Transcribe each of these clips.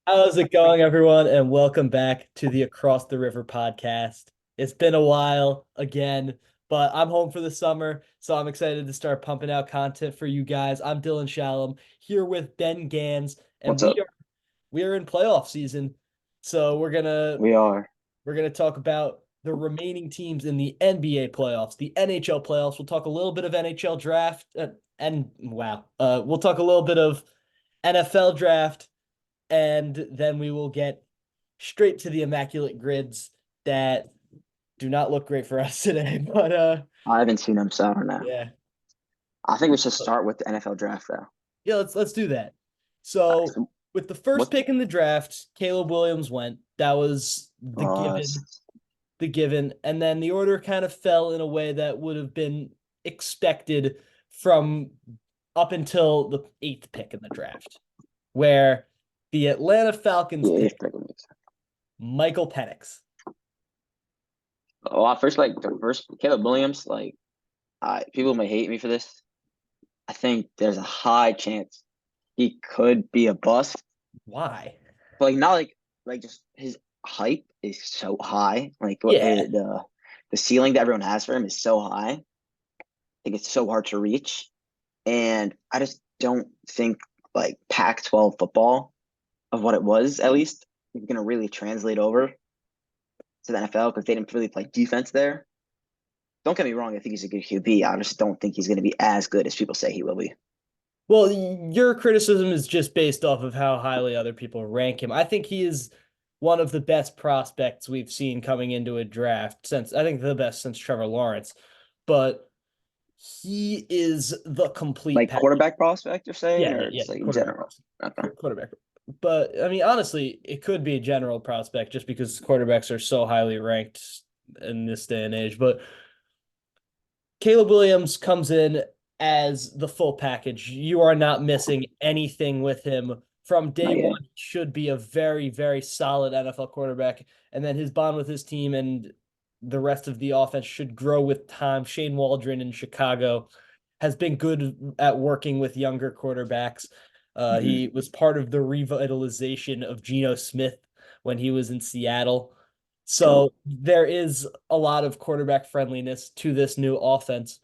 How's it going, everyone? And welcome back to the Across the River podcast. It's been a while again, but I'm home for the summer, so I'm excited to start pumping out content for you guys. I'm Dylan Shalom here with Ben Gans, and What's we up? are we are in playoff season. So We are. we're gonna talk about the remaining teams in the NBA playoffs, the NHL playoffs. We'll talk a little bit of NHL draft, we'll talk a little bit of NFL draft, and then we will get straight to the immaculate grids that do not look great for us today. But I haven't seen him, so I don't know. yeah, I think we should start with the NFL draft, though. yeah, let's do that. All right, So so with the first what? pick in the draft, Caleb Williams went. That was Uh, the given, and then the order kind of fell in a way that would have been expected from up until the eighth pick in the draft, where the Atlanta Falcons yeah, pick if that makes sense. Michael Penix. Well, first, like the first Caleb Williams, people may hate me for this. I think there's a high chance he could be a bust, Why? but not like just his hype is so high. Yeah. The ceiling that everyone has for him is so high. I think it's so hard to reach, and I just don't think like Pac-12 football of what it was, at least, is going to really translate over to the NFL because they didn't really play defense there. Don't get me wrong, I think he's a good QB. I just don't think he's going to be as good as people say he will be. Well, your criticism is just based off of how highly other people rank him. I think he is one of the best prospects we've seen coming into a draft since I think the best since Trevor Lawrence. But he is the complete Like package. quarterback prospect, you're saying, Yeah, or yeah, just like in quarterback. general? Okay. Quarterback. But I mean, honestly, it could be a general prospect just because quarterbacks are so highly ranked in this day and age. But Caleb Williams comes in as the full package. You are not missing anything with him from day Not one. yet. He should be a very, very solid NFL quarterback. And then his bond with his team and the rest of the offense should grow with time. Shane Waldron in Chicago has been good at working with younger quarterbacks. Mm-hmm. He was part of the revitalization of Geno Smith when he was in Seattle. True. So there is a lot of quarterback friendliness to this new offense.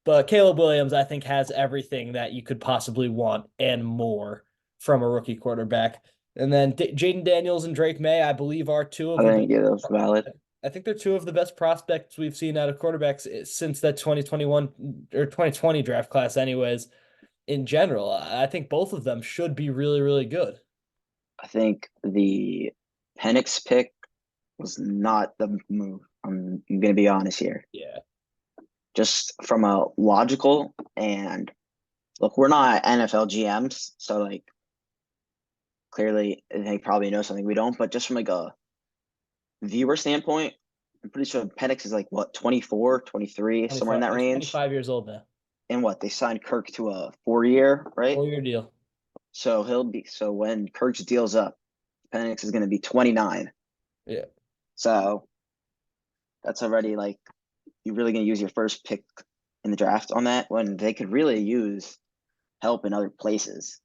But Caleb Williams, I think, has everything that you could possibly want and more from a rookie quarterback. And then Jaden Daniels and Drake May, I believe, are two of I the best. think yeah, that was valid. I think they're two of the best prospects we've seen out of quarterbacks since that 2021 or 2020 draft class, anyways. In general, I think both of them should be really, really good. I think the Penix pick was not the move. I'm going to be honest here. Yeah. Just from a logical and look, we're not NFL GMs, so like clearly they probably know something we don't, but just from like a viewer standpoint, I'm pretty sure Penix is like what 24, 23, somewhere in 25, that he's range. 25 years old now. And what they signed Kirk to a 4 year, right? 4 year deal. So he'll be so when Kirk's deal's up, Penix is going to be 29. Yeah. So that's already like you're really going to use your first pick in the draft on that when they could really use help in other places.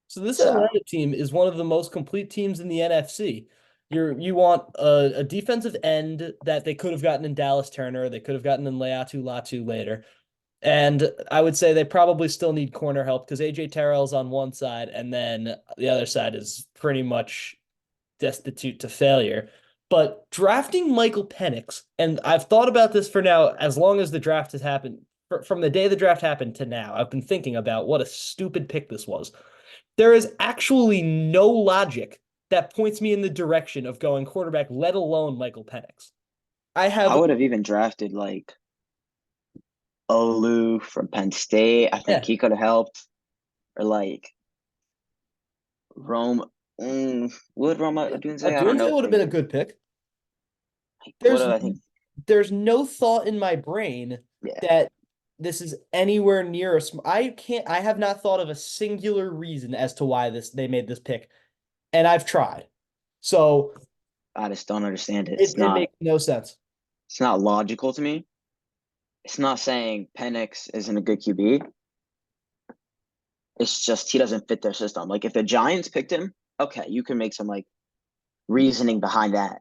So this So Atlanta team is one of the most complete teams in the NFC. You want a defensive end that they could have gotten in Dallas Turner, they could have gotten in Leatu Latu later. And I would say they probably still need corner help because AJ Terrell's on one side, and then the other side is pretty much destitute to failure. But drafting Michael Penix, and I've thought about this for now as long as the draft has happened, from the day the draft happened to now, I've been thinking about what a stupid pick this was. There is actually no logic that points me in the direction of going quarterback, let alone Michael Penix. I I have, would have even drafted like Olu from Penn State. I think yeah, he could have helped. Or like Rome. Would Roma a Odunze? I don't Dunze know. would have been a good pick. Would There's have I think there's no thought in my brain yeah. that this is anywhere near a I have not thought of a singular reason as to why this they made this pick, and I've tried. So I just don't understand it. it makes no sense. It's not logical to me. It's not saying Penix isn't a good QB. It's just he doesn't fit their system. Like if the Giants picked him, okay, you can make some like reasoning behind that.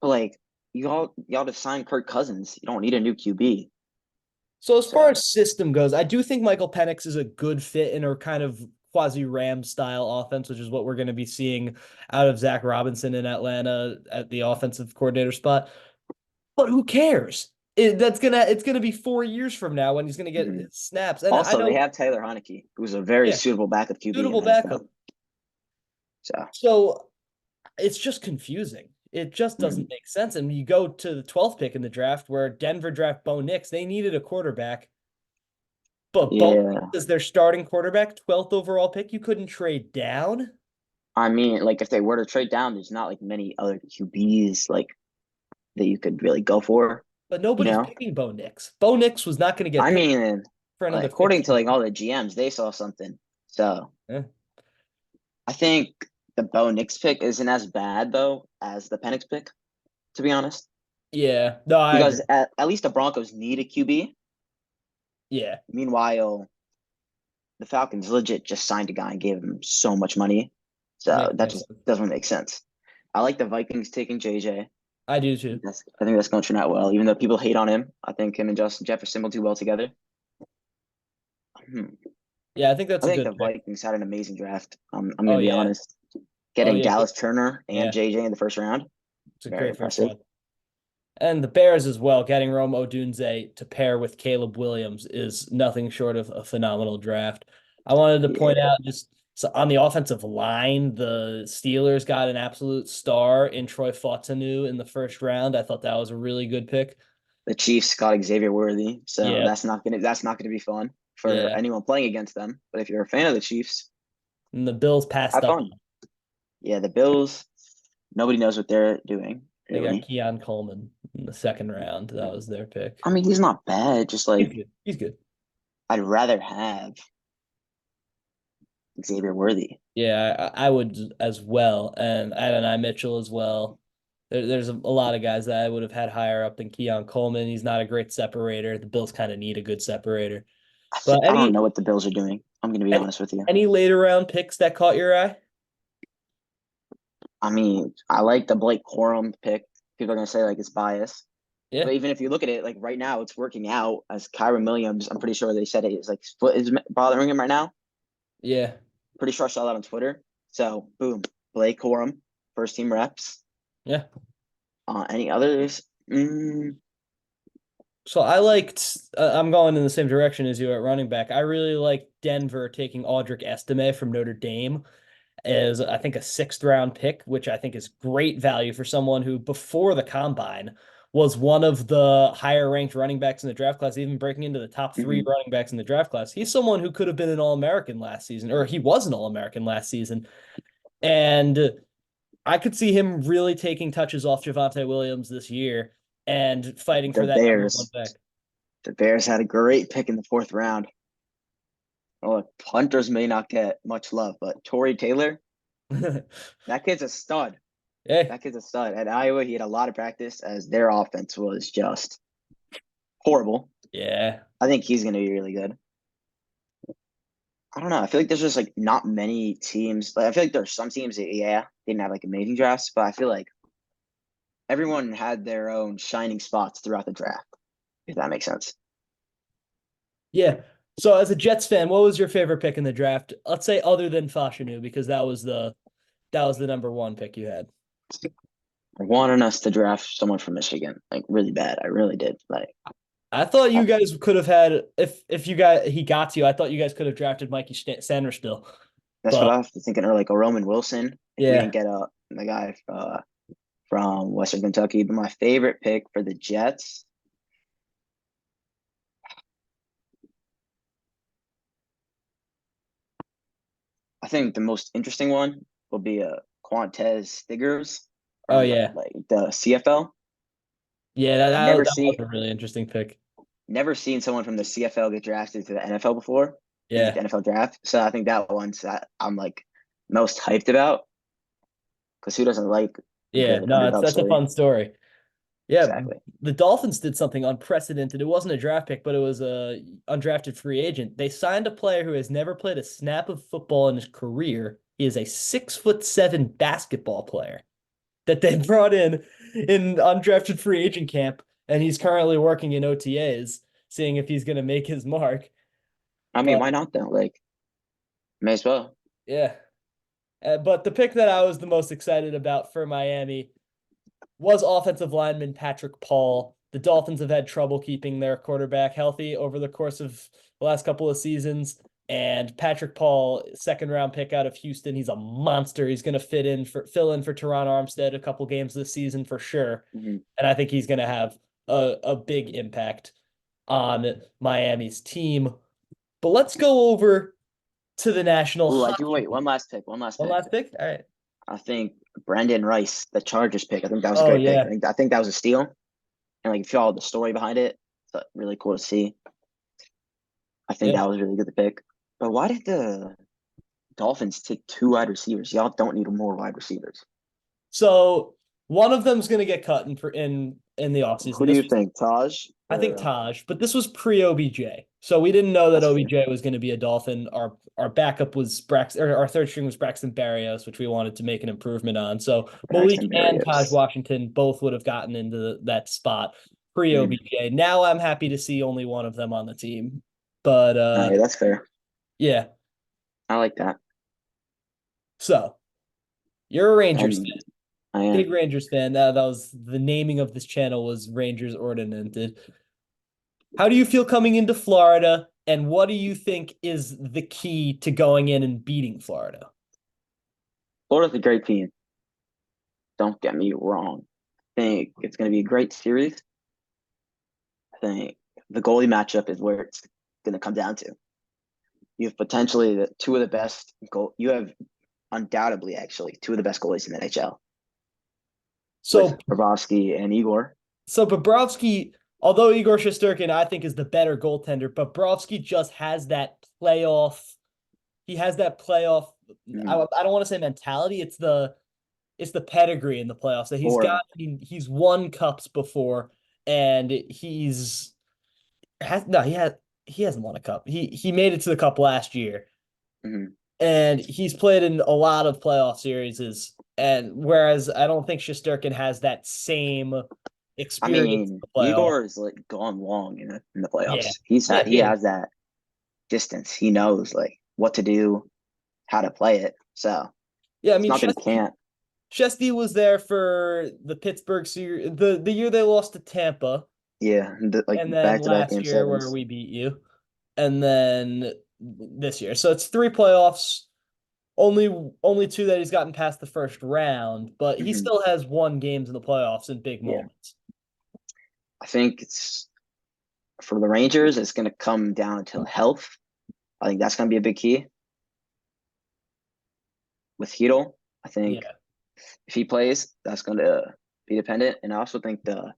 But like y'all just signed Kirk Cousins. You don't need a new QB. So as far So as system goes, I do think Michael Penix is a good fit in a kind of quasi Ram style offense, which is what we're going to be seeing out of Zach Robinson in Atlanta at the offensive coordinator spot. But who cares? It's gonna be 4 years from now when he's gonna get mhm. snaps. And I Also they know, have Taylor Heineke, who's a very yeah, suitable backup QB in suitable the NFL. backup. So So it's just confusing. It just doesn't mhm. make sense. And you go to the 12th pick in the draft where Denver draft Bo Nix. They needed a quarterback, but Bo Nix Yeah. is their starting quarterback, 12th overall pick. You couldn't trade down, I mean, like if they were to trade down, there's not like many other QBs like that you could really go for, but you nobody's know? picking Bo Nix. Bo Nix was not going to get I picked mean, for another according to 15 like all years. the GMs, they saw something. So Yeah. I think the Bo Nix pick isn't as bad though as the Penix pick, to be honest. Yeah. No, I agree. Because at least the Broncos need a QB. Yeah. Meanwhile, the Falcons legit just signed a guy and gave him so much money. So Makes that no just sense. doesn't make sense. I like the Vikings taking JJ. I do too. I think that's going to turn out well. Even though people hate on him, I think him and Justin Jefferson will do well together. Hmm. Yeah, I think that's I a think good the pick. Vikings had an amazing draft. I'm Oh going to be yeah. honest. Oh Getting yeah. Dallas Turner and Yeah. JJ in the first round, It's a very great first impressive. round. And the Bears as well, getting Rome Odunze to pair with Caleb Williams is nothing short of a phenomenal draft. I wanted to point Yeah, out just so on the offensive line, the Steelers got an absolute star in Troy Fautanu in the first round. I thought that was a really good pick. the Chiefs got Xavier Worthy, so Yeah, that's not gonna be fun for yeah. anyone playing against them. But if you're a fan of the Chiefs, And the Bills passed have up. fun. Yeah, the Bills, nobody knows what they're doing, They got really. Keon Coleman in the second round. That was their pick. I mean, he's not bad, just He's like good. He's good. I'd rather have Xavier Worthy. Yeah, I would as well, and Adonai Mitchell as well. There's a lot of guys that I would have had higher up than Keon Coleman. He's not a great separator. The Bills kind of need a good separator. But I don't know what the Bills are doing. I'm gonna be any honest with you. any later round picks that caught your eye? I mean, I like the Blake Corum pick. People are gonna say like it's biased. Yeah, But even if you look at it, like right now, it's working out as Kyron Williams. I'm pretty sure they said it is like foot is bothering him right now. yeah, Pretty sure I saw that on Twitter. So boom, Blake Corum, first team reps. yeah. Any others? So I liked. I'm going in the same direction as you at running back. I really like Denver taking Audric Estime from Notre Dame as I think a sixth round pick, which I think is great value for someone who before the combine was one of the higher ranked running backs in the draft class, even breaking into the top three Mm-hmm. running backs in the draft class. He's someone who could have been an All American last season, or he was an All American last season. And I could see him really taking touches off Javonte Williams this year and fighting The for that number one Bears. pick. The Bears had a great pick in the fourth round. Oh, punters may not get much love, but Torrey Taylor, that kid's a stud. Hey, That kid's a stud. At Iowa, he had a lot of practice as their offense was just horrible. yeah. I think he's going to be really good. I don't know. I feel like there's just like not many teams. Like I feel like there's some teams that didn't have like amazing drafts, but I feel like everyone had their own shining spots throughout the draft. If that makes sense. Yeah. So as a Jets fan, what was your favorite pick in the draft? Let's say other than Fashanu, because that was the number one pick you had. I wanted us to draft someone from Michigan, like really bad. I really did. Like I thought I, you guys could have had if you got he got to you. I thought you guys could have drafted Mikey Sanders still, that's what but I was thinking. Or like a Roman Wilson, if we yeah, didn't get the guy from Western Kentucky. But my favorite pick for the Jets, I think the most interesting one will be Quantez Stiggers oh from yeah, like the CFL. yeah, that was a really interesting pick. Never seen someone from the CFL get drafted to the NFL before in like Yeah, the NFL draft. So I think that one's that I'm like most hyped about because who doesn't like a yeah, good no, it's underdog that's a story? fun story. Yeah, Exactly. the Dolphins did something unprecedented. It wasn't a draft pick, but it was a undrafted free agent. They signed a player who has never played a snap of football in his career He is a 6'7" basketball player that they brought in undrafted free agent camp, and he's currently working in OTAs, seeing if he's going to make his mark. I mean, But why not though? Like, may as well. yeah, but the pick that I was the most excited about for Miami was offensive lineman Patrick Paul. The Dolphins have had trouble keeping their quarterback healthy over the course of the last couple of seasons. And Patrick Paul, second round pick out of Houston, he's a monster. He's going to fill in for Teron Armstead a couple games this season for sure. Hmm. And I think he's going to have a big impact on Miami's team. But let's go over to the National Ooh, I do. Hockey Wait, League. one last pick. One last One pick. last pick. All right. I think Brendan Rice, the Chargers pick. I think that was a Oh great pick. yeah. I think that was a steal, and like if you follow the story behind it, it's really cool to see. I think Yeah. that was really good to pick. But why did the Dolphins take two wide receivers? Y'all don't need more wide receivers. So one of them's going to get cut in the offseason. Who do you think, Taj I think or Taj, but this was pre OBJ. So we didn't know that that's fair. OBJ was going to be a Dolphin. Our backup was Braxton, or our third string was Braxton Berrios, which we wanted to make an improvement on. So Malik Braxton and Taj Berrios? Washington both would have gotten into that spot pre Mm. OBJ. Now I'm happy to see only one of them on the team. But All right, that's fair. yeah. I like that. So you're a Rangers And fan, I big am. Rangers fan. That was the naming of this channel was Rangers Ordinanted. How do you feel coming into Florida, and what do you think is the key to going in and beating Florida? Florida's a great team. Don't get me wrong. I think it's going to be a great series. I think the goalie matchup is where it's going to come down to. You have potentially two of the best goal. You have undoubtedly actually two of the best goalies in the NHL with So, Bobrovsky and Igor. so Bobrovsky, although Igor Shesterkin, I think is the better goaltender, Bobrovsky just has that playoff. He has that playoff. Mm-hmm. I don't want to say mentality. It's the pedigree in the playoffs that he's got. Or He's won cups before, and he's has no. He hasn't won a cup. He made it to the cup last year, mhm. and he's played in a lot of playoff series. And whereas I don't think Shesterkin has that same I experience in mean, the playoff. Igor is like gone long in the Yeah, playoffs. yeah, He yeah, has that distance. He knows like what to do, how to play it. So yeah. I it's mean, not that he can't. Shesty was there for the Pittsburgh series, the year they lost to Tampa, Yeah, like and then back to back last game year where sevens. we beat you, and then this year. So it's three playoffs. Only two that he's gotten past the first round, but he Hmm. still has won games in the playoffs in big Yeah, moments. I think it's for the Rangers. It's going to come down to health. I think that's going to be a big key with Heedle. I think Yeah, if he plays, that's going to be dependent. And I also think the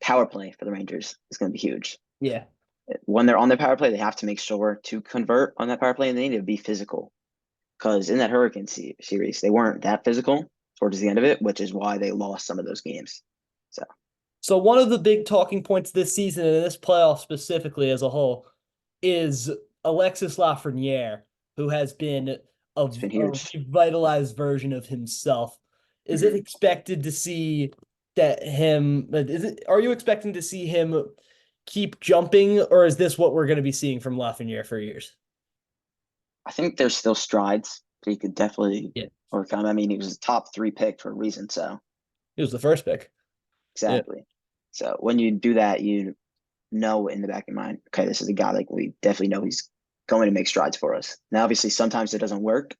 power play for the Rangers is going to be huge. yeah, When they're on their power play, they have to make sure to convert on that power play, and they need to be physical. Because in that Hurricane series, they weren't that physical towards the end of it, which is why they lost some of those games. So so one of the big talking points this season and this playoff specifically as a whole is Alexis Lafreniere, who has been it's been a huge. revitalized version of himself. Is it Hmm. expected to see that him? Are you expecting to see him keep jumping, or is this what we're going to be seeing from Lafreniere for years? I think there's still strides that he could definitely Yeah, overcome. I mean, he was a top three pick for a reason. So he was the first pick. Yeah. exactly. So when you do that, you know in the back of your mind, okay, this is a guy like we definitely know he's going to make strides for us. Now, obviously, sometimes it doesn't work,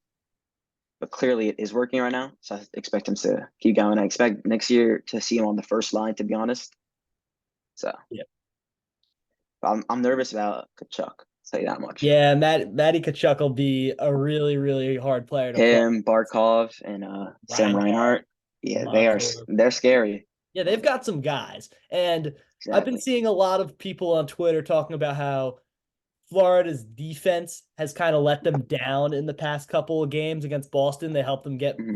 but clearly it is working right now. So I expect him to keep going. I expect next year to see him on the first line, to be honest. So Yeah. I'm nervous about Kachuk. I'll tell you that much. Yeah, Matty Tkachuk will be a really, really hard player to play. Him, Barkov, and Sam Reinhart, Reinhart. Yeah, Montour. they're scary. Yeah, they've got some guys. And I've been Exactly. seeing a lot of people on Twitter talking about how Florida's defense has kind of let them down in the past couple of games against Boston. They helped them get Hmm.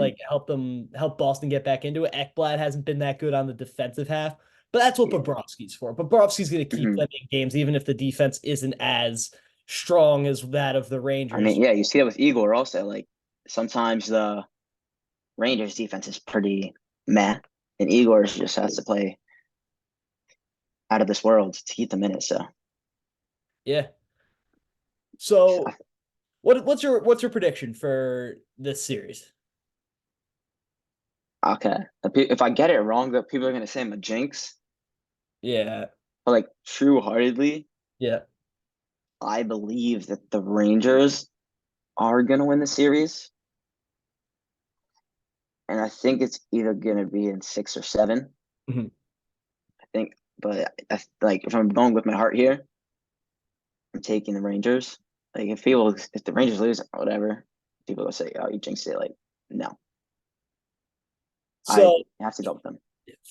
help Boston get back into it. Ekblad hasn't been that good on the defensive half, but that's what Yeah. Bobrovsky's for. Bobrovsky's going to keep Hmm. them in games, even if the defense isn't as strong as that of the I mean, Rangers. yeah, you see that with Igor also. Like sometimes the Rangers defense is pretty meh, and Igor just has to play out of this world to keep them in it. So Yeah. So what's your prediction for this series? okay, if I get it wrong, that people are gonna say I'm a jinx. Yeah. But like true heartedly, Yeah. I believe that the Rangers are gonna win the series, and I think it's either gonna be in 6 or 7. Mhm. I think, but like if I'm going with my heart here, I'm taking the Rangers. Like if the Rangers lose, whatever, people will say, "Oh, you jinxed it." Like, no, I So have to go with them.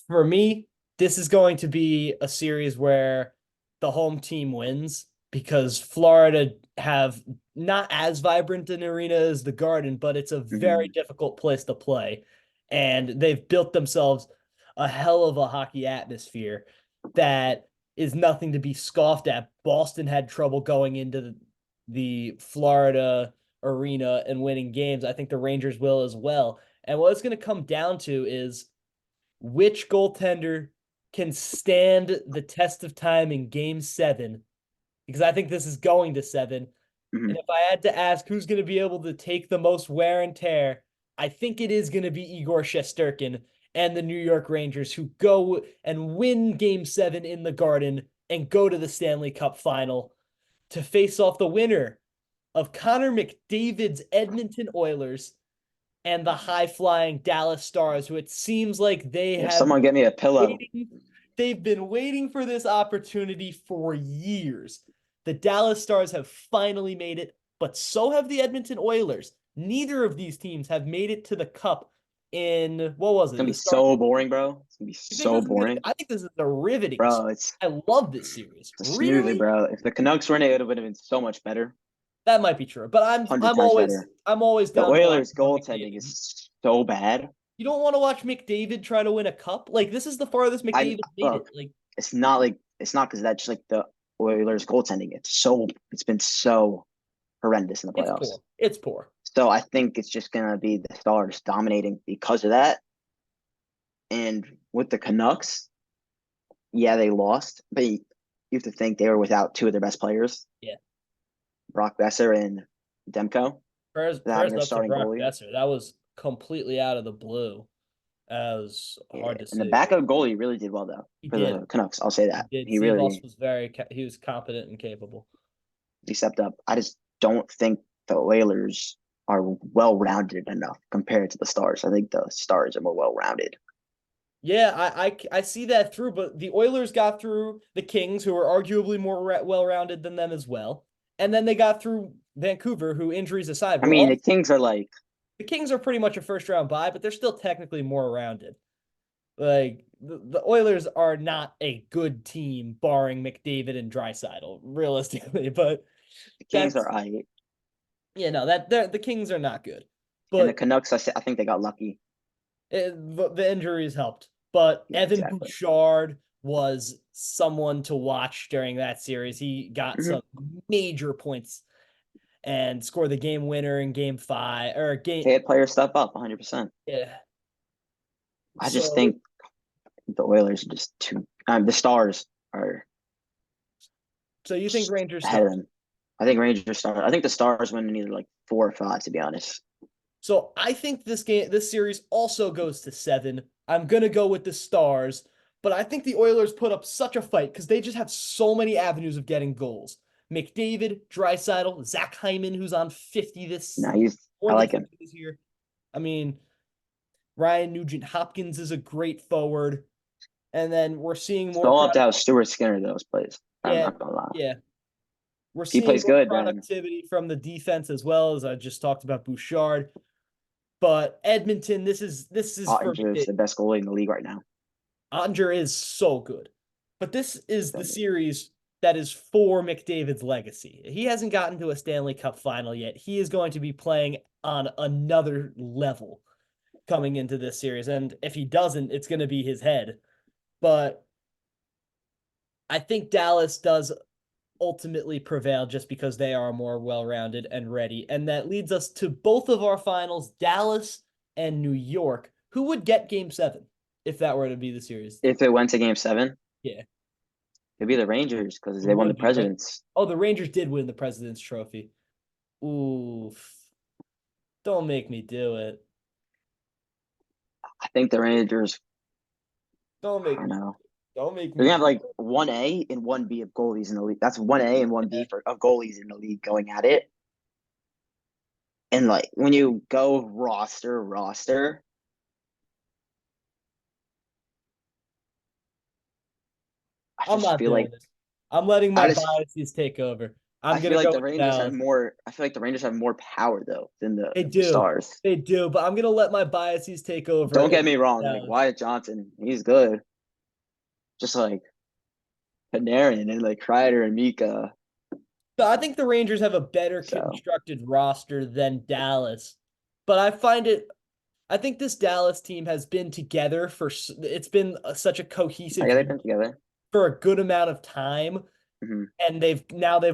for me, this is going to be a series where the home team wins because Florida have not as vibrant an arena as the Garden, but it's a very Hmm. difficult place to play. And they've built themselves a hell of a hockey atmosphere that is nothing to be scoffed at. Boston had trouble going into the Florida arena and winning games. I think the Rangers will as well. And what it's going to come down to is which goaltender can stand the test of time in game 7, because I think this is going to 7. And Hmm. if I had to ask who's going to be able to take the most wear and tear, I think it is going to be Igor Shesterkin and the New York Rangers, who go and win game 7 in the Garden and go to the Stanley Cup final to face off the winner of Connor McDavid's Edmonton Oilers and the high flying Dallas Stars, who it seems like they If have someone get me a pillow, waiting. They've been waiting for this opportunity for years. The Dallas Stars have finally made it, but so have the Edmonton Oilers. Neither of these teams have made it to the cup in what was it's it? gonna be The start. so boring, bro. It's gonna be You think this so is gonna be? boring, I think this is a riveting bro. series. I love this series. It's a snoozer, Really? bro. If the Canucks were in it, it would have been so much better, That might be true. But I'm 100 I'm times always better. I'm always The down to watch Oilers' more goaltending McDavid. is so bad. You don't want to watch McDavid try to win a cup? Like this is the farthest I McDavid made it. look, Like it's not because that's like the Oilers' goaltending. It's been so horrendous in the it's playoffs. poor. It's poor. So I think it's just gonna be the Stars dominating because of that. And with the Canucks, yeah, they lost, but you have to think they were without two of their best players, Yeah. Brock Besser and Demko, without Prayers their up to starting Brock goalie. Besser. That was completely out of the blue. That was Yeah, hard to and the see. backup goalie really did well though He for did. the Canucks. I'll say He that did. he Steve Voss really was he was competent and capable. he stepped up. I just don't think the Oilers are well rounded enough compared to the Stars. I think the Stars are more well rounded. Yeah, I see that through, but the Oilers got through the Kings, who were arguably more well-rounded than them as well, and then they got through Vancouver, who injuries aside I were mean, all the Kings are like, the Kings are pretty much a first round bye, but they're still technically more rounded. Like the Oilers are not a good team, barring McDavid and Draisaitl, realistically. But the Kings that's are I, that the Kings are not good. and the But Canucks. I think they got lucky. the injuries helped. But Yeah, Evan exactly. Bouchard was someone to watch during that series. He got Hmm. some major points and scored the game winner in game 5 or game. They had players step up 100%. Yeah. I just So think the Oilers are just too. The Stars are so you think Rangers ahead of stars? them. I think Rangers Stars. I think the Stars win in either like 4 or 5, to be honest. So I think this series also goes to 7. I'm gonna go with the Stars, but I think the Oilers put up such a fight because they just have so many avenues of getting goals. McDavid, Draisaitl, Zach Hyman, who's on 50 Now this he's. I more than like him. 50 this year. I mean, Ryan Nugent Hopkins is a great forward, and then we're seeing more Still up to product. how Stuart Skinner those plays. I'm Yeah, not gonna lie. yeah, we're If he seeing plays more good, then productivity from the defense as well as I just talked about Bouchard. But Edmonton, this is for Ottinger is me. the best goalie in the league right now. Ottinger is so good. But this is the So, series that is for McDavid's legacy. He hasn't gotten to a Stanley Cup final yet. He is going to be playing on another level coming into this series. And if he doesn't, it's going to be his head. But I think Dallas does ultimately prevail just because they are more well-rounded and ready. And that leads us to both of our finals, Dallas and New York. Who would get game seven if that were to be the series? If it went to game seven, Yeah, it'd be the Rangers because it they won the would be, right? Presidents. Oh, the Rangers did win the President's Trophy. Oof. Don't make me do it. I think the Rangers, Don't I make don't me. know. Don't make They're me gonna have do like it. 1A and 1B of goalies in the league. That's 1A and 1B Yeah. for of goalies in the league going at it. And like when you go roster, I I'm just not feel doing like this. I'm letting my I just biases take over. I I'm feel gonna like go the with Rangers have Dallas. more. I feel like the Rangers have more power though than They the do. Stars. They do, but I'm gonna let my biases take over Don't and get me wrong. Like Dallas. Wyatt Johnson, he's good. Just like Panarin and like Kreider and Mika. So I think the Rangers have a better So constructed roster than Dallas. But I think this Dallas team has been together it's been such a cohesive yeah, they've unit been together. for a good amount of time. Hmm. And they've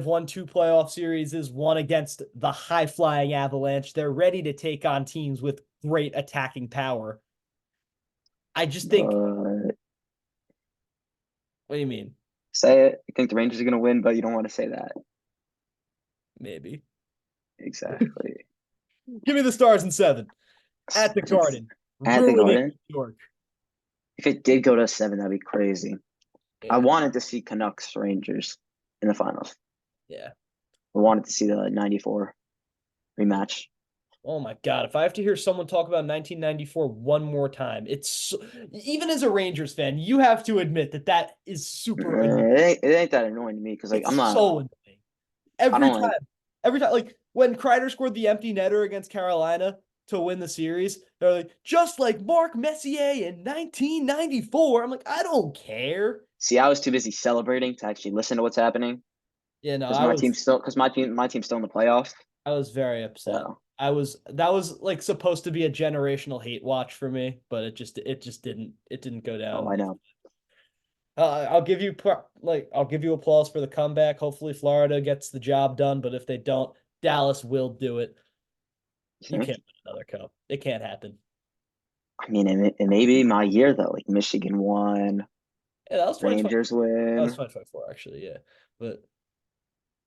won two playoff series, one against the high flying Avalanche. They're ready to take on teams with great attacking power. I just think, But what do you mean? say it. You think the Rangers are gonna win, but you don't want to say that. Maybe. Exactly. Give me the Stars in seven at the It's Garden, at the ruining Garden. New York. If it did go to seven, that'd be crazy. I Yeah, wanted to see Canucks Rangers in the finals. yeah, I wanted to see the '94 yeah. rematch. Oh my God. If I have to hear someone talk about 1994 one more time, even as a Rangers fan, you have to admit that that is super annoying. It ain't that annoying to me because like It's I'm not. so annoying. I Every don't like. time. Every time. Like when Kreider scored the empty netter against Carolina to win the series, they're like, just like Mark Messier in 1994. I'm like, I don't care. See, I was too busy celebrating to actually listen to what's happening You know, because my team's still in the playoffs. I was very upset. So That was like supposed to be a generational hate watch for me, but it didn't go oh, down. I know. I'll give you applause for the comeback. Hopefully Florida gets the job done, but if they don't, Dallas will do it. You You think? can't win another cup. It can't happen. I mean, it may be my year though. Like Michigan won, Yeah, that was 2024. Rangers That was win, 2024 actually, yeah. But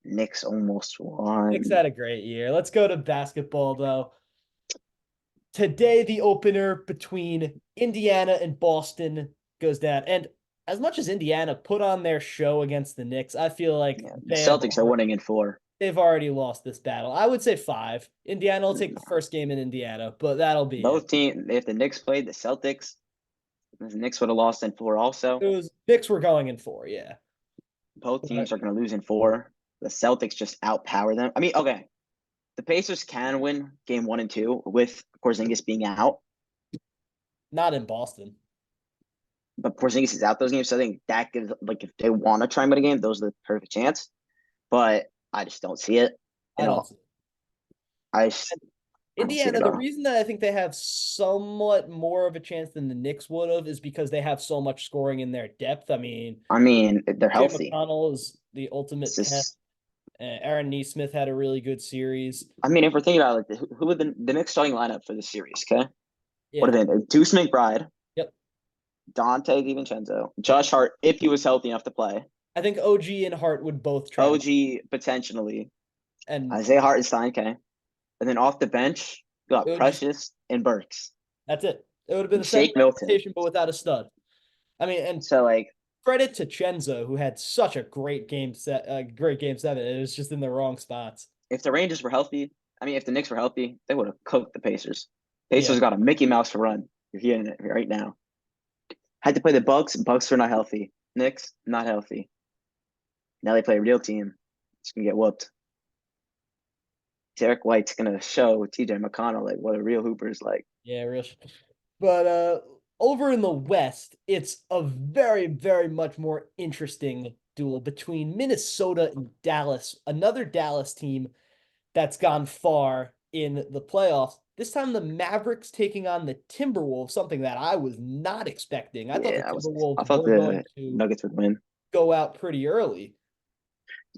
Knicks almost Knicks won. had a great year. Let's go to basketball though. Today, the opener between Indiana and Boston goes down. And as much as Indiana put on their show against the Knicks, I feel like Yeah, the Celtics are winning in four. they've already lost this battle. I would say five. Indiana will take the first game in Indiana, but that'll be it. Both teams, if the Knicks played the Celtics, the Knicks would have lost in four also. It was Knicks were going in four, yeah. Both But teams are going to lose in four. The Celtics just outpower them. I mean, okay, the Pacers can win game one and two with Porzingis being out, not in Boston. but Porzingis is out those games. So I think that gives, like, if they want to try and win a game, those are the perfect chance. But I just don't see it. I You don't know, see I just, it. I don't see it Indiana, at the all. reason that I think they have somewhat more of a chance than the Knicks would have is because they have so much scoring in their depth. I mean, I mean, they're Jay healthy. McConnell is the It's ultimate 10. just, Aaron Neesmith had a really good series. I mean, if we're thinking about like who would the Knicks starting lineup for the series, okay? Would Yeah. have been Deuce McBride, Yep. Dante DiVincenzo, Josh Hart, if he was healthy enough to play, I think OG and Hart would both try to OG potentially, and Isaiah Hartenstein, okay? And then off the bench, you got OG. Precious and Burks That's it. It would have been and the same Shake Milton. rotation, but without a stud. I mean, and So like, credit to Chenzo, who had such a great game seven. It was just in the wrong spots. if the Rangers were healthy, I mean, if the Knicks were healthy, they would have cooked the Pacers. Yeah. Pacers got a Mickey Mouse run. You're hearing it right now. Had to play the Bucks. Bucks are not healthy. Knicks not healthy. Now they play a real team. It's gonna get whooped. Derek White's gonna show TJ McConnell like what a real hooper is like. Yeah, real. But over in the West, it's a very, very much more interesting duel between Minnesota and Dallas, another Dallas team that's gone far in the playoffs. This time, the Mavericks taking on the Timberwolves, something that I was not expecting. I thought the Yeah, I Timberwolves thought were going the to Nuggets would win. go out pretty early.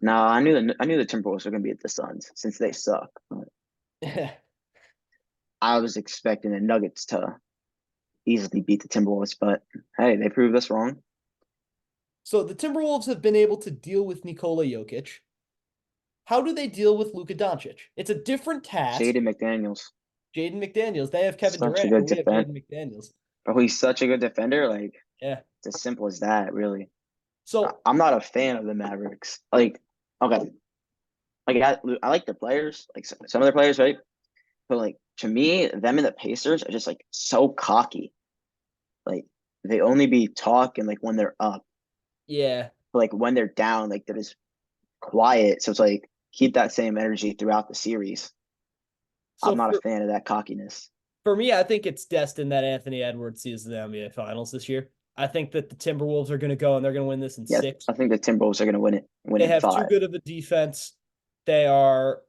No, I knew the Timberwolves were gonna beat the Suns since they suck. I was expecting the Nuggets to easily beat the Timberwolves, but hey, they proved us wrong. So the Timberwolves have been able to deal with Nikola Jokic. How do they deal with Luka Doncic? It's a different task. Jaden McDaniels, Jaden McDaniels. They have Kevin such a Durant, but good we have defense. Jaden McDaniels. Oh, he's such a good defender. Like Yeah. it's as simple as that, really. So I'm not a fan of the Mavericks. Like, okay, like I like the players, like some of their players, right? But like to me, them and the Pacers are just like so cocky. Like they only be talking like when they're up, yeah. but like when they're down, like they're just quiet. So it's like keep that same energy throughout the series. So I'm not a fan of that cockiness. for me, I think it's destined that Anthony Edwards sees the NBA Finals this year. I think that the Timberwolves are going to go and they're going to win this in Yeah, six. I think the Timberwolves are gonna win They it in have too five. good of a defense. They are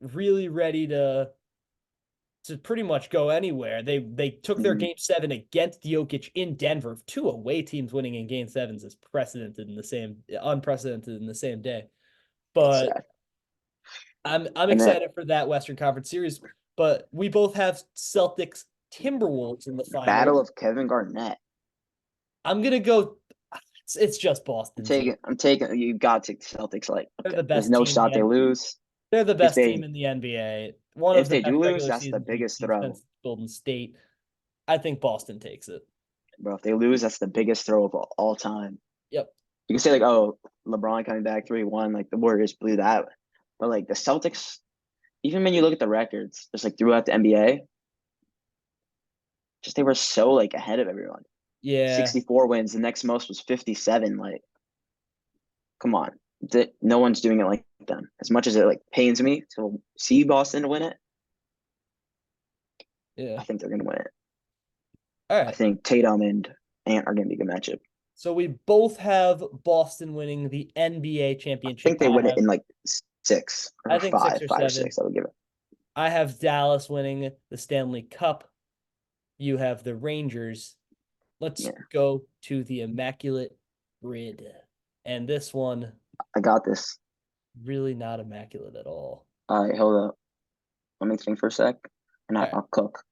really ready to pretty much go anywhere. They took their Mhm. game seven against Jokic in Denver. Two away teams winning in game sevens is unprecedented in the same day. It's But sad. I'm And then excited for that Western Conference series. But we both have Celtics Timberwolves in the Battle finals. of Kevin Garnett. I'm gonna go. It's just Boston team. I'm taking. You got to take the Celtics. Like, They're okay, the there's best no team in the shot they NBA. lose. They're the If best team they in the NBA. One of if the they do best lose, regular that's the season biggest teams throw, since Golden State. I think Boston takes it. bro. If they lose, that's the biggest throw of all time. Yep. You can say like, oh, LeBron coming back 3-1, like the Warriors blew that, but like the Celtics, even when you look at the records, just like throughout the NBA, just they were so like ahead of everyone. Yeah. 64 wins. The next most was 57. Like, come on, no one's doing it like them. As much as it like pains me to see Boston win it, Yeah. I think they're gonna win it. All I right. think Tatum and Ant are gonna be a good matchup. So we both have Boston winning the NBA I think championship. they win it in like six I or think six five, or five or seven. six. I would give it. I have Dallas winning the Stanley Cup. You have the Rangers. Let's Yeah, go to the Immaculate Grid. And this one, I got this. really not immaculate at all. All right, hold up. Let me think for a sec, and All right. I'll cook.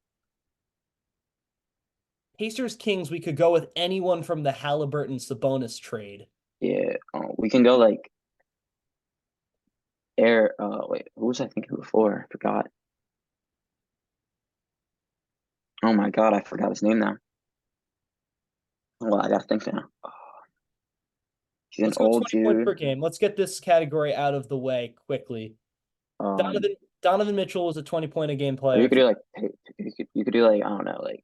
Pacers Kings, we could go with anyone from the Halliburton Sabonis trade. Yeah, we can go like air. Wait, who was I thinking before? I forgot. Oh my God, I forgot his name now. Well, I gotta think now. He's an Let's go old 20 points per dude. game. Let's get this category out of the way quickly. Um, Donovan Mitchell was a 20 point a game or player. you could do like you could do like I don't know, like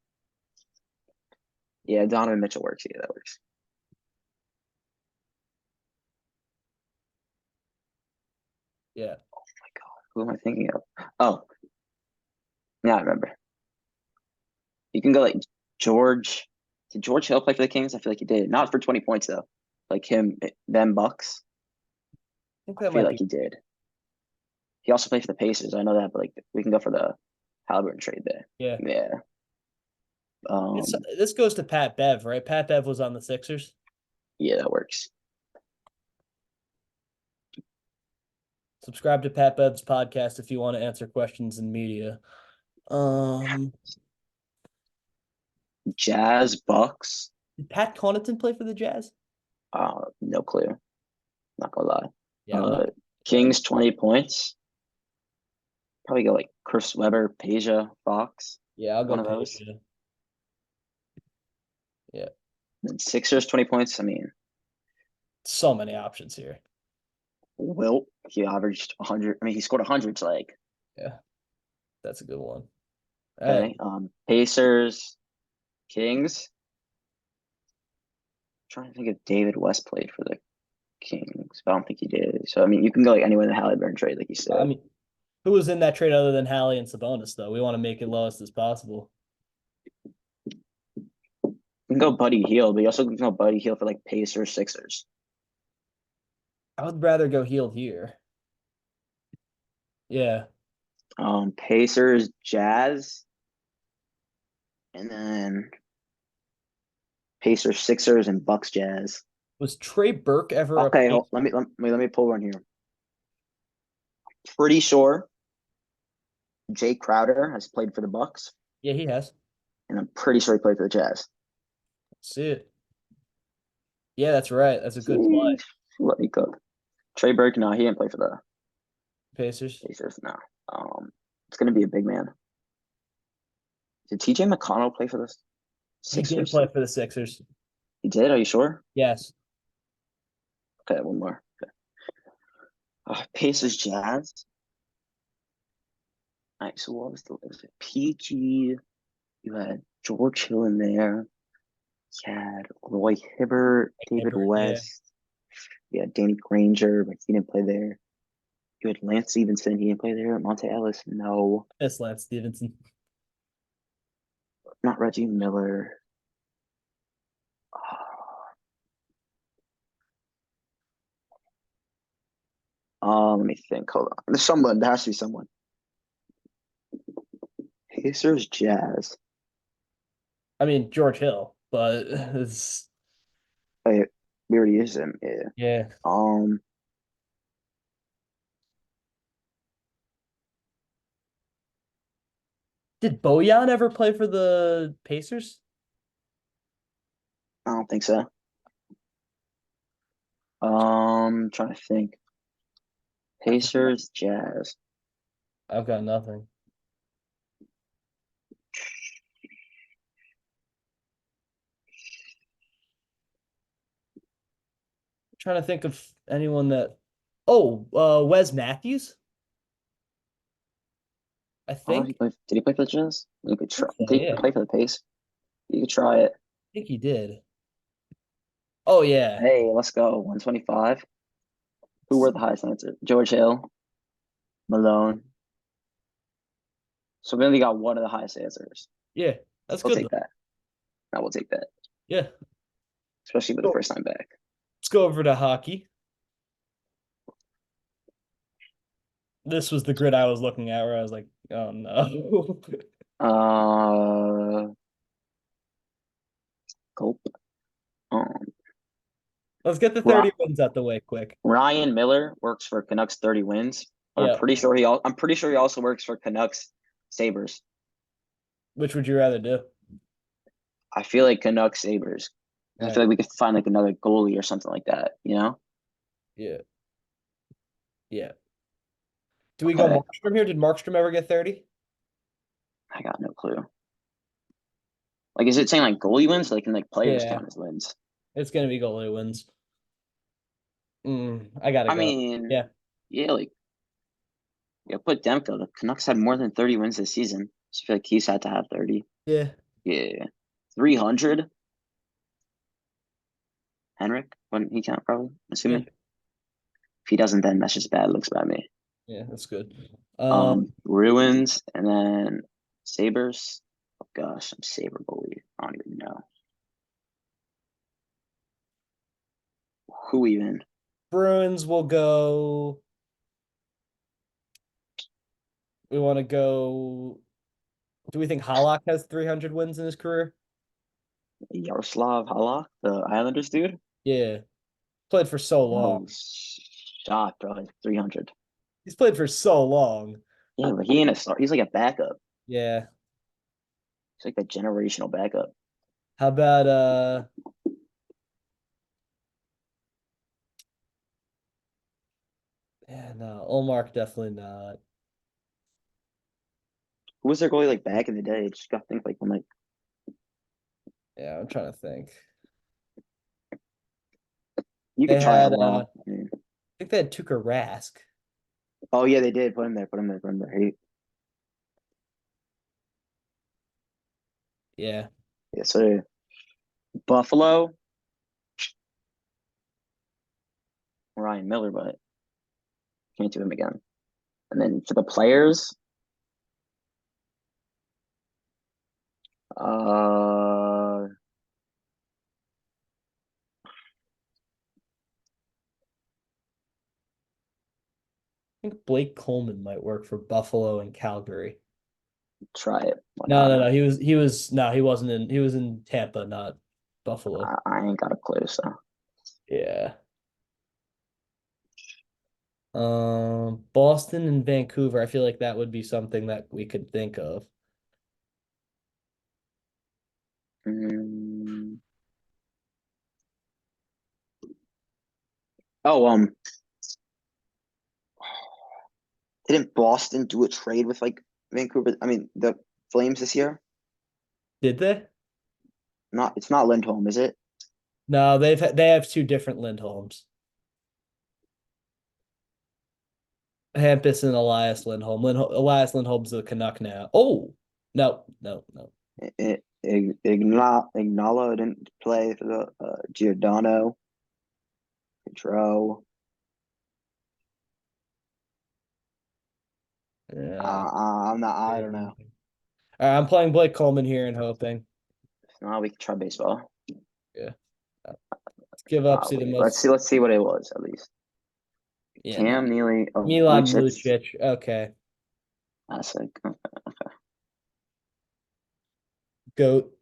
yeah, Donovan Mitchell works. Yeah, that works. Yeah. Oh my God, who am I thinking of? Oh, now I remember. You can go like George. Did George Hill play for the Kings? I feel like he did. Not for 20 points though. Like him, them Bucks. I think I that feel might like be. he did. He also played for the Pacers. I know that, but like we can go for the Halliburton trade there. Yeah. Yeah. It's Um. this goes to Pat Bev, right? Pat Bev was on the Sixers. Yeah, that works. Subscribe to Pat Bev's podcast if you want to answer questions in media. Um, Jazz Bucks. did Pat Connaughton play for the Jazz? No clue. Not gonna lie. Yeah, I'm Uh, not. But Kings 20 points. Probably go like Chris Webber, Peja, Fox. yeah, I'll go One of those. Peja. Yeah, And Sixers 20 points. I mean, so many options here. Wilt. He averaged 100. I mean, he scored 100. So like, Yeah, that's a good one. All right. okay. Pacers, Kings. Trying to think if David West played for the Kings, but I don't think he did. So I mean, you can go like anywhere in the Halliburton trade, like you I said. mean, who was in that trade other than Hallie and Sabonis, though? We want to make it lowest as possible. You can go Buddy Hield, but you also can go Buddy Hield for like Pacers, Sixers. I would rather go healed here. Yeah. Pacers, Jazz, and then Pacers, Sixers, and Bucks, Jazz. Was Trey Burke ever a Okay, Pacer? let me pull one here. Pretty sure Jay Crowder has played for the Bucks, Yeah, he has. and I'm pretty sure he played for the Jazz. Let's see it. Yeah, that's right. That's a good play. Sheesh. Let me cook. Trey Burke, no, he didn't play for the Pacers. Pacers. No. It's gonna be a big man. Did TJ McConnell play for the He did Sixers? play for the Sixers. He did. Are you sure? Yes. Okay, one more. Okay. Pacers Jazz. All right. So what was the? It was PG. You had George Hill in there. You had Roy Hibbert, David Hibbert, yeah. West. You had Danny Granger, but he didn't play there. You had Lance Stevenson. He didn't play there. Monte Ellis. No. That's Lance Stevenson. Not Reggie Miller. Let me think. Hold on. There's someone. There has to be someone. Pacers, Jazz. I mean, George Hill, but it's Wait, we already used him. Yeah. yeah. Um, Did Bojan ever play for the Pacers? I don't think so. Trying to think. Pacers, Jazz. I've got nothing. I'm trying to think of anyone that. Oh, Wes Matthews, I Oh, think. did he play for the Jazz? You could I try. think so, Did he yeah. I play for the Pace? You could try it. think he did. Oh yeah. Hey, let's go. 125. Who were the highest answer? George Hill, Malone. So we only got one of the highest answers. Yeah. That's We'll good take though. that. I will take that, Yeah. especially for the Cool. first time back. Let's go over to hockey. This was the grid I was looking at where I was like, oh no. Uh, Cope. Um, Let's get the 30 Ro- wins out the way quick. Ryan Miller works for Canucks 30 wins, but Yeah. I'm pretty sure he also works for Canucks Sabres. Which would you rather do? I feel like Canucks Sabres. All I right. feel like we could find like another goalie or something like that, you know? Yeah. Yeah. Do we go Okay, Markstrom here? Did Markstrom ever get 30? I got no clue. Like, is it saying like goalie wins? Like, can like players Yeah. count as wins? It's gonna be goalie wins. I gotta I go. mean, Yeah. yeah, like yeah, put Demko. The Canucks had more than 30 wins this season. So I feel like he's had to have 30. Yeah. Yeah. 300. Henrik, wouldn't he count probably? Yeah. Assuming. If he doesn't, then that's just bad looks by me. Yeah, that's good. Ruins and then Sabres. Oh gosh, I'm Saber goalie. I don't even know. Who even? Bruins will go. We want to go. Do we think Halak has 300 wins in his career? Yaroslav Halak, the Islanders dude? Yeah. Played for so long. No shot, bro. Like 300. He's played for so long. Yeah, but he ain't a star. He's like a backup. Yeah. He's like a generational backup. How about yeah, no, Olmark definitely not. Who was their goalie like back in the day? Just got to think like when like Yeah, I'm trying to think. you They could try had out loud. I mean, I think they had Tuukka Rask. oh yeah, they did. Put him there. Put him there. Put him there. Hey, Yeah. yeah, so Buffalo, Ryan Miller, but can't do him again. And then for the players, uh, I think Blake Coleman might work for Buffalo and Calgary. try it. Why No, not? no, no. He wasn't in he was in Tampa, not Buffalo. I ain't got a clue. So Yeah. Boston and Vancouver. I feel like that would be something that we could think of. Mm. Oh, didn't Boston do a trade with like Vancouver? I mean, the Flames this year? Did they? Not, it's not Lindholm, is it? No, they have two different Lindholms. Hampus and Elias Lindholm. Elias Lindholm's the Canuck now. Oh, no, no, no. Ignala didn't play for the Giordano, Gaudreau. Yeah. I'm not. I don't Yeah. know. All right, I'm playing Blake Coleman here and hoping. No, we can try baseball. Yeah. Let's give up to the Probably. Let's see. most. Let's see what it was at least. Yeah, no. Cam Neely. Oh, Milan Lucic. Lucic. Okay. That's like Goat.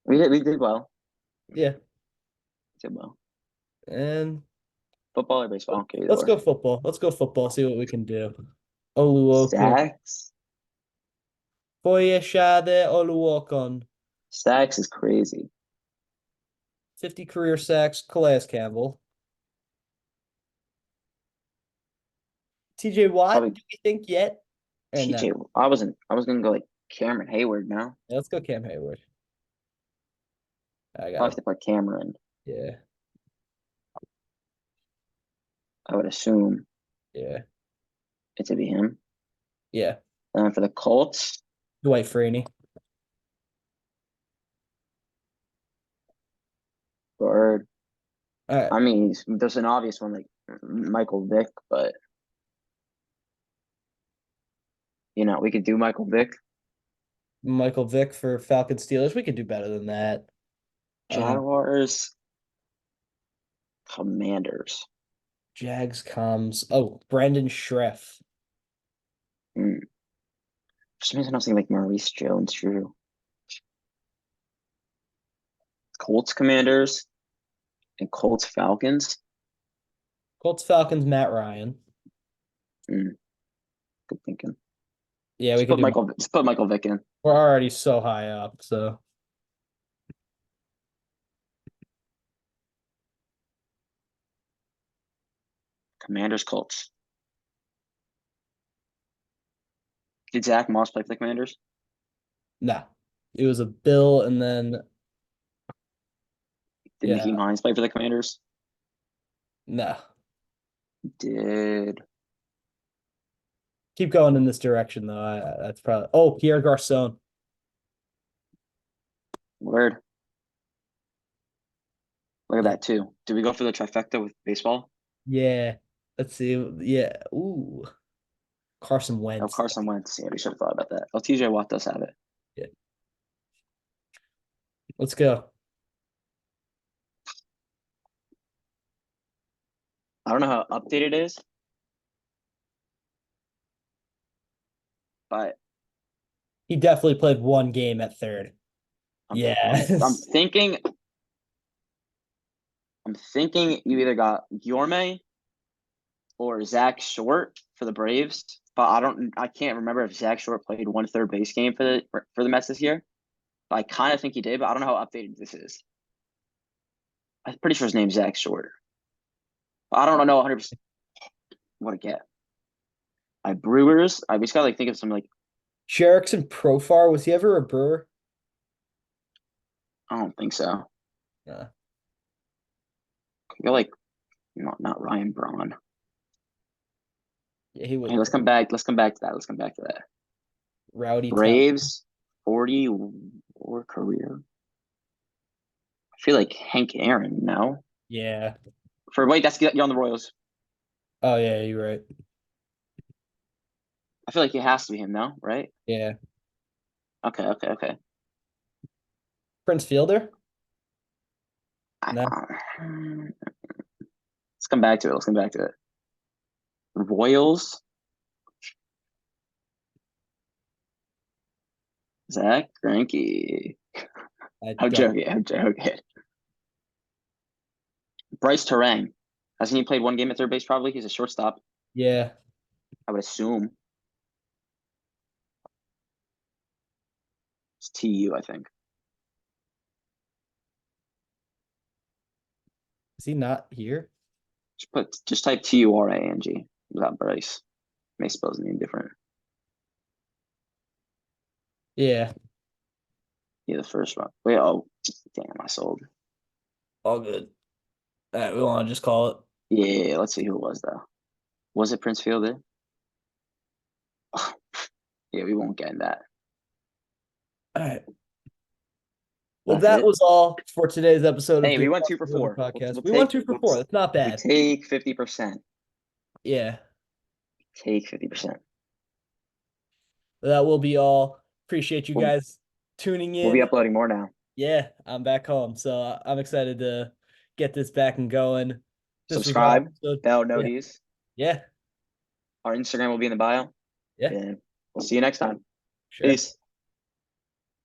we did well. Yeah. We did well. And Football or baseball? Okay, either let's or. go football. Let's go football. See what we can do. Oluokun. Sacks. Foyeshade Oluokun. Sacks is crazy. 50 career sacks. Calais Campbell. TJ Watt, Probably do you think yet? Or no? TJ. I wasn't. I was gonna go like Cameron Hayward now. Yeah, let's go Cam Hayward. I Probably got have to put Cameron. yeah, I would assume yeah, it to be him. yeah. For the Colts, Dwight Freeney. or All right. I mean, there's an obvious one like Michael Vick, but we could do Michael Vick. Michael Vick for Falcon Steelers. We could do better than that. Um, Jaguars, Commanders. Jags comes. Oh, Brandon Schreff. Hmm. For some reason, I was thinking like Maurice Jones-Drew. Colts, Commanders, and Colts, Falcons. Colts Falcons, Matt Ryan. Hmm. Good thinking. Yeah, we could do. Just put Michael Vick in. We're already so high up, so Commanders, Colts. Did Zach Moss play for the Commanders? no. It was a Bill, and then Did yeah, Naheem Hines play for the Commanders? no. Did Keep going in this direction though. That's probably. Oh, Pierre Garcon. Word? Look at Yeah, that too. Did we go for the trifecta with baseball? yeah. Let's see. Yeah. Ooh, Carson Oh, Wentz. Carson Wentz. Yeah, we should have thought about that. Oh, TJ Watt does have it. Yeah. Let's go. I don't know how updated it is, but He definitely played one game at third. I'm I'm Yes. thinking I'm thinking you either got Yorme or Zach Short for the Braves, but I can't remember if Zach Short played one third base game for the Mets this year. But I kind of think he did, but I don't know how updated this is. I'm pretty sure his name's Zach Short. I don't know 100% what to get. Brewers. I just gotta like think of some like Jerickson Profar, was he ever a Brewer? I don't think so. Yeah. Go like not Ryan Braun. Yeah, he Hey, would let's come play. back. Let's come back to that. Let's come back to that. Rowdy Top. Braves 40 or career. I feel like Hank Aaron. No, Yeah. for wait, you're on the Royals. Oh yeah, you're right. I feel like it has to be him. No, right? Yeah. Okay, okay, okay. Prince Fielder? No. Let's come back to it. Let's come back to it. Royals. Zach Greinke. I I'm don't. joking. I'm joking. Bryce Terang. Hasn't he played one game at third base? Probably. He's a shortstop. Yeah. I would assume it's TU. I think. Is he not here? Just type TURANG without Bryce. May spell his name different. Yeah. Yeah, the first one. Wait, oh, damn, I sold. All good. All right, we want to just call it. Yeah, let's see who it was though. Was it Prince Fielder? Oh, yeah, we won't get in that. All right. Well, That's that it. was all for today's episode of Hey, the we went Across two for the River four. podcast. We won two for four. That's not We bad. take 50%. Yeah. Take 50%. That will be all. Appreciate you We'll guys tuning we'll be in. uploading more now. Yeah, I'm back home. So I'm excited to get this back and going. This was our Subscribe, episode. bell Yeah. notice. Yeah. Our Instagram will be in the bio. Yeah. And we'll see you next time. Sure. Peace.